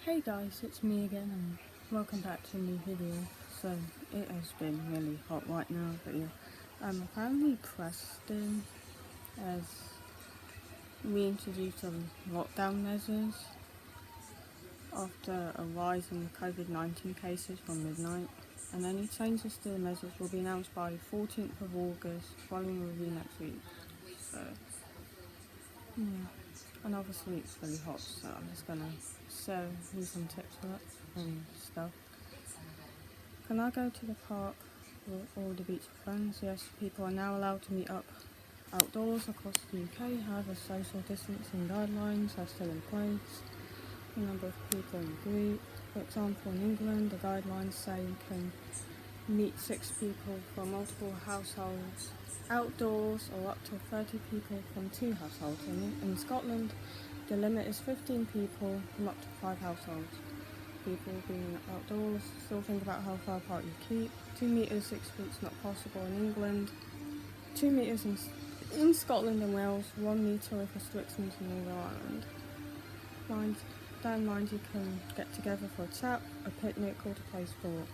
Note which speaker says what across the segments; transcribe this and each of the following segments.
Speaker 1: Hey guys, it's me again and welcome back to a new video. So it has been really hot right now, but yeah, apparently Preston has reintroduced some lockdown measures after a rise in COVID-19 cases from midnight, and any changes to the measures will be announced by 14th of August following a review next week. So yeah, and obviously it's really hot, so I'm just gonna share you some tips for it and stuff. Can I go to the park or the beach with friends? Yes, people are now allowed to meet up outdoors across the UK. However, social distancing guidelines are still in place. The number of people in a group. For example, in England, the guidelines say you can meet 6 people from multiple households outdoors or up to 30 people from 2 households. In Scotland, the limit is 15 people from up to 5 households. People being outdoors, still think about how far apart you keep. 2 metres 6 feet is not possible in England. 2 metres in Scotland and Wales. 1 metre with restrictions in Northern Ireland. Bear in mind you can get together for a chat, a picnic, or to play sport.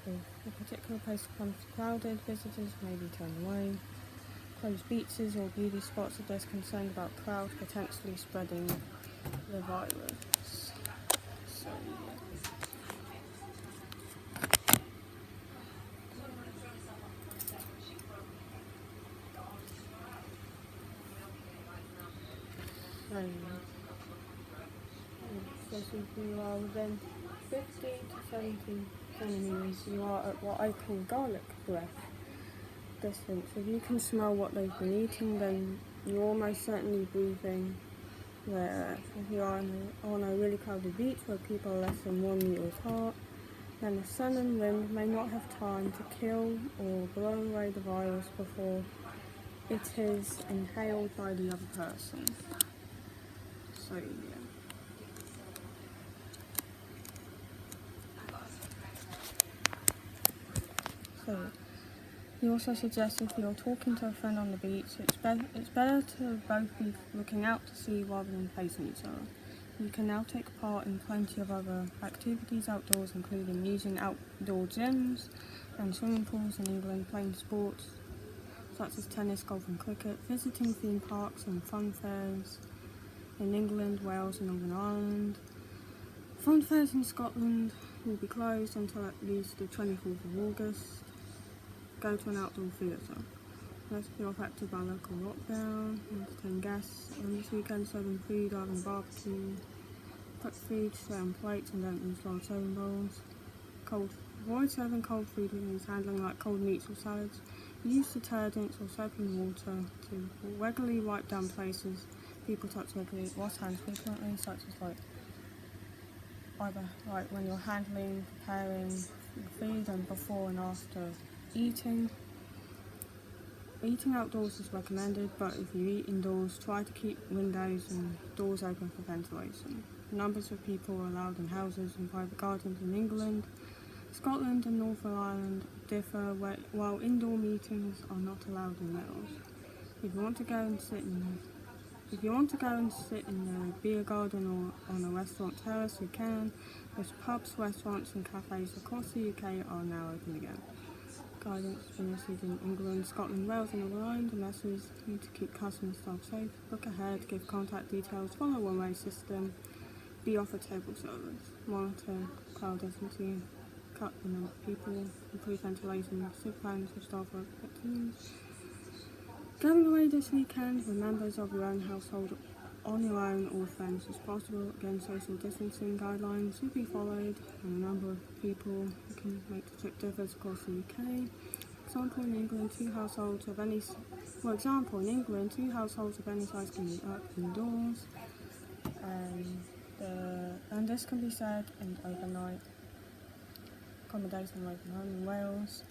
Speaker 1: If a particular place becomes crowded, visitors may be turned away. Closed beaches or beauty spots if there's concern about crowds potentially spreading the virus. So So if you are within 50 to 70 centimetres, you are at what I call garlic breath distance. If you can smell what they've been eating, then you're almost certainly breathing their air. If you are on a really crowded beach where people are less than 1 metre apart, then the sun and wind may not have time to kill or blow away the virus before it is inhaled by the other person. So yeah. So he also suggests if you're talking to a friend on the beach, it's better to both be looking out to sea rather than facing each other. You can now take part in plenty of other activities outdoors, including using outdoor gyms and swimming pools in England, playing sports such as tennis, golf and cricket, visiting theme parks and fun fairs in England, Wales and Northern Ireland. Fun fairs in Scotland will be closed until at least the 24th of August. Go to an outdoor theatre. Let's be affected by local lockdown, entertain guests on this weekend, serving food, having barbecue, cook food, share on plates and don't use large serving bowls. Avoid serving cold food with means handling like cold meats or salads. Use detergents or soaping water to regularly wipe down places people touch regularly. Wash hands frequently, such as either when you're handling, preparing food and before and after eating. Eating outdoors is recommended, but if you eat indoors, try to keep windows and doors open for ventilation. Numbers of people are allowed in houses and private gardens in England. Scotland and Northern Ireland differ, while indoor meetings are not allowed in Wales. If you want to go and sit in a beer garden or on a restaurant terrace, you can. Most pubs, restaurants and cafes across the UK are now open again. Guidance has been issued in England, Scotland, Wales and Northern Ireland. The message need to keep customer staff safe, book ahead, give contact details, follow one-way system, be offered table service, monitor crowd distancing, cut the number of people, improve ventilation, sick plans for staff work teams. Going away this weekend with members of your own household on your own or friends as possible. Again, social distancing guidelines should be followed and the number of people who can make the trip differs across the UK. For example, in England, 2 households of any size can meet up indoors. And this can be said in overnight accommodation away from home in Wales.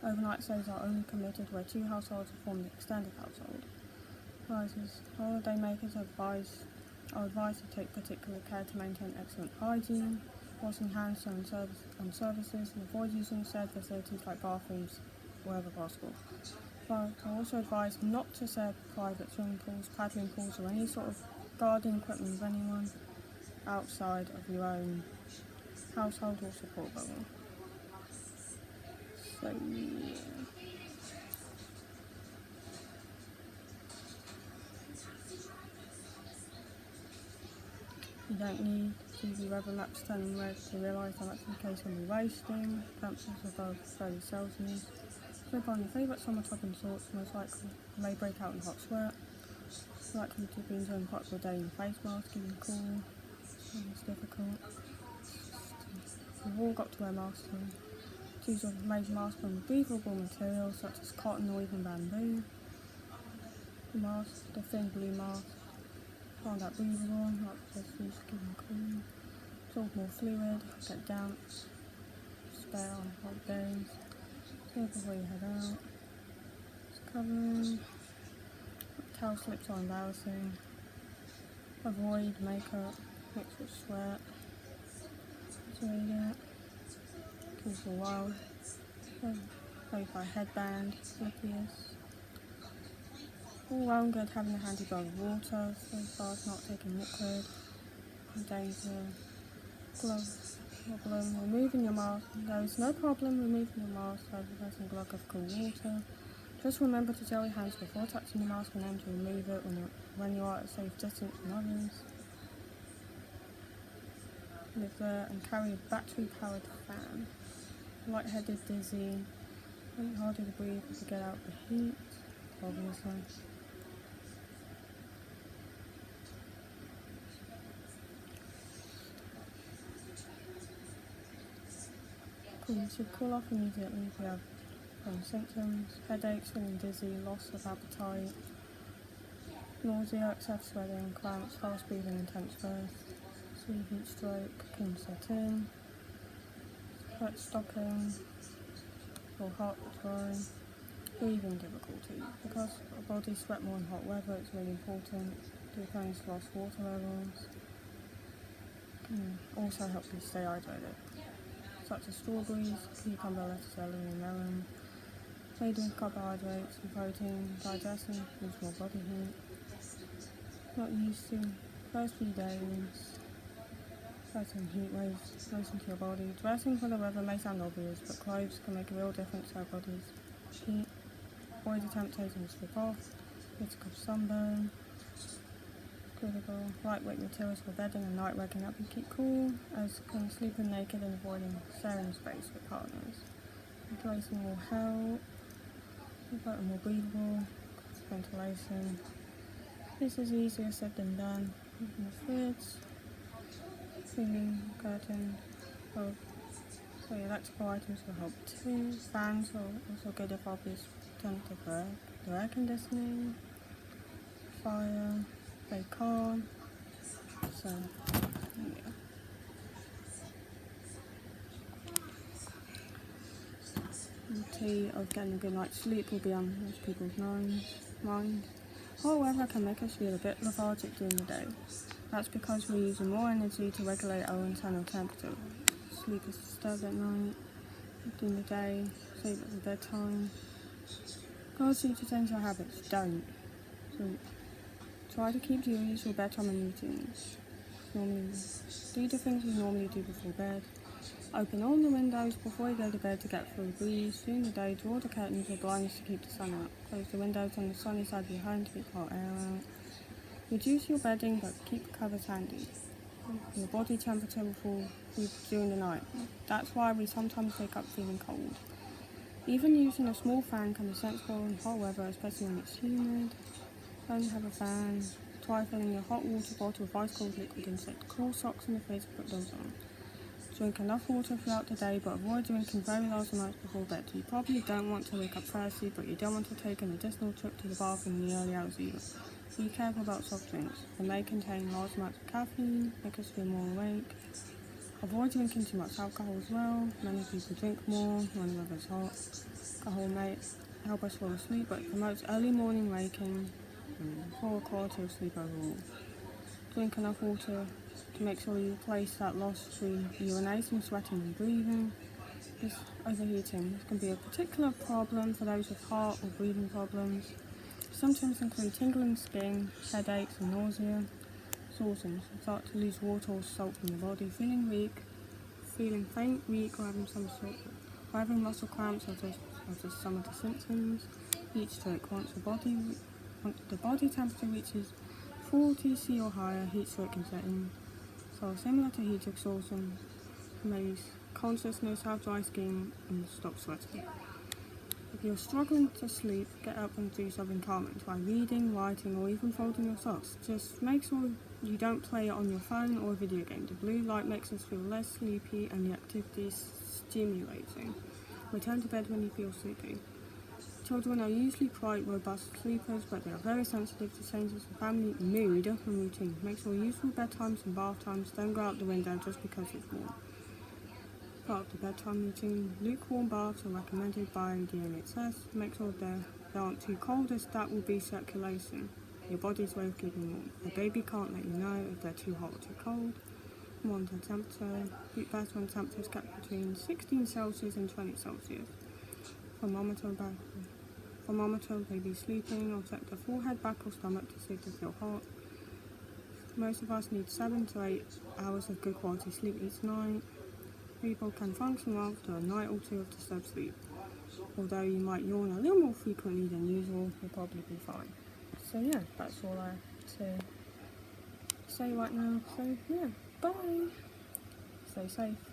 Speaker 1: Overnight stays are only permitted where 2 households form the extended household. Holiday makers are advised to take particular care to maintain excellent hygiene, washing hands and services, and avoid using shared facilities like bathrooms wherever possible. But are also advised not to share private swimming pools, paddling pools, or any sort of garden equipment with anyone outside of your own household or support bubble. So yeah. You don't need to be weather maps turning red to realise how much the case will be wasting. Temperatures above 30 Celsius. Slip on your favourite summer topping sorts, most likely may break out in hot sweat. Likely to be enjoying part of the day in face mask, getting cool. It's difficult. We've all got to wear masks now. Choose a made mask from breathable materials such as cotton or even bamboo. The mask, the thin blue mask, find that breathable, like this is getting cool. Absorb more fluid, get damp, spare on hot days. Clear before you head out. It's covering. Towel slips are embarrassing. Avoid makeup, mixed with sweat. Avoid it. Keep for a while. Verify headband, slippiest. All well and good having a handy bottle of water, so far as not taking liquid. Danger. Gloves. Problem. Removing your mask. There is no problem removing your mask over pressing a glug of cool water. Just remember to gel your hands before touching the mask and then to remove it when you are at a safe distance from others. Live there and carry a battery-powered fan. Lightheaded, dizzy, and harder to breathe to get out the heat, obviously. Cool, you should cool off immediately if you have symptoms, headaches, feeling dizzy, loss of appetite, nausea, excess sweating, cramps, fast breathing, intense thirst, sea heat stroke can set in, sweat stopping, or hot, dry, breathing difficulty. Because our bodies sweat more in hot weather, it's really important to replenish lost water levels. Can also help you stay hydrated, such as strawberries, cucumber, lettuce, celery, and melon. Made with carbohydrates and protein, digestion, gives more body heat. Not used to. First few days, certain heat waves, listen to your body. Dressing for the weather may sound obvious, but clothes can make a real difference to our bodies. Heat. Avoid the temptation to slip off. Risk of sunburn. Critical. Lightweight materials for bedding and nightwear can help you keep cool, as can sleeping naked and avoiding sharing space with partners. Ventilation will help. More breathable, ventilation. This is easier said than done. Open the fridge, ceiling, curtain, so electrical items will help too. Fans are also good if obvious alternative for air conditioning. Fire, stay calm. So, yeah. The key of getting a good night's sleep will be on most people's mind. Hot weather can make us feel a bit lethargic during the day. That's because we're using more energy to regulate our internal temperature. Sleep is disturbed at night, during the day, sleep at the bedtime. Cause you to change your habits, don't. So try to keep to your usual bedtime routines. Do the things you normally do before bed. Open all the windows before you go to bed to get full breeze. During the day, draw the curtains or blinds to keep the sun out. Close the windows on the sunny side of your home to keep hot air out. Reduce your bedding, but keep covers handy. Your body temperature will fall during the night. That's why we sometimes wake up feeling cold. Even using a small fan can be sensible in hot weather, especially when it's humid. Don't have a fan. Try filling your hot water bottle with ice cold liquid and set cool socks in the fridge to put those on. Drink enough water throughout the day, but avoid drinking very large amounts before bed. You probably don't want to wake up thirsty, but you don't want to take an additional trip to the bathroom in the early hours either. Be careful about soft drinks. They may contain large amounts of caffeine, make us feel more awake. Avoid drinking too much alcohol as well. Many people drink more when the weather's hot. Alcohol may help us fall asleep, but it promotes early morning waking and poor quality of sleep overall. Drink enough water to make sure you replace that loss through urination, sweating and breathing. This overheating can be a particular problem for those with heart or breathing problems. Symptoms include tingling skin, headaches and nausea. exhaustion, so start to lose water or salt from the body, feeling weak, feeling faint, weak, or having muscle cramps are just some of the symptoms. Heat stroke. Once the body temperature reaches 40 C or higher, heat stroke can set in. So similar to heat exhaustion, lose consciousness, have dry skin, and stop sweating. If you're struggling to sleep, get up and do something calming. Try reading, writing, or even folding your socks. Just make sure you don't play it on your phone or a video game. The blue light makes us feel less sleepy and the activity is stimulating. Return to bed when you feel sleepy. Children are usually quite robust sleepers, but they are very sensitive to changes in family mood and routine. Make sure you use your bedtimes and bath times. Don't go out the window just because it's warm. Part of the bedtime routine, lukewarm baths are recommended by the NHS. Make sure they aren't too cold, as that will be circulation, your body's way of keeping warm. The baby can't let you know if they're too hot or too cold. Monitor temperature. Keep best when temperatures kept between 16 Celsius and 20 Celsius. Thermometer baby sleeping, or check the forehead, back or stomach to see if they feel hot. Most of us need 7 to 8 hours of good quality sleep each night. People can function well after a night or two of disturbed sleep. Although you might yawn a little more frequently than usual, you'll probably be fine. So yeah, that's all I have to say right now. So yeah, bye. Stay safe.